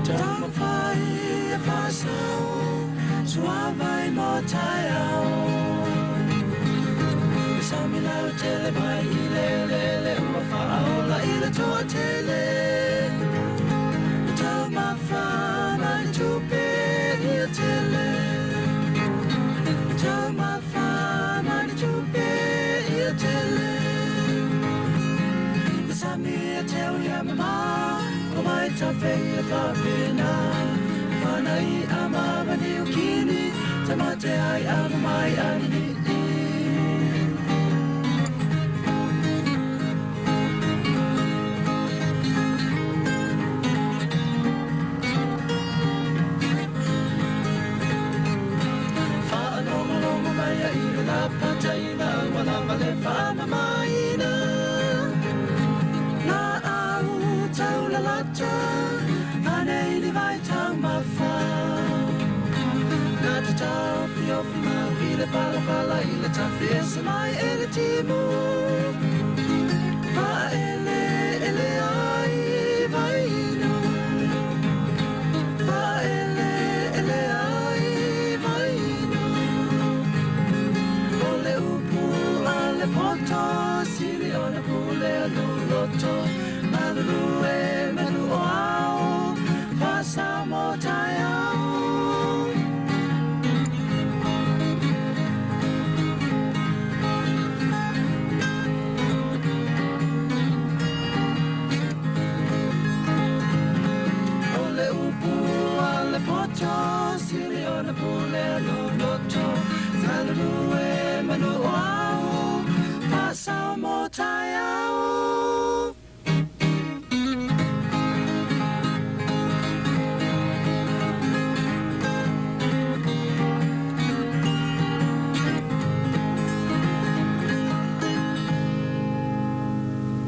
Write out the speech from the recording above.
Don't fight if I snow, so I might more tire. Sami lau tele mai ile uma faola ile toa tele. Tell my fana to be here tele. Tell my fana to be here tele. Sami tell ya mama, o mai ta fe fa pena. Fana I ama bani ukini, tamate ai ama mai ani. Pataina wala male fama maina na au taula lata ane li vai tang mafa na tau fio fima ile pala pala ile ta fiesa mai ele timu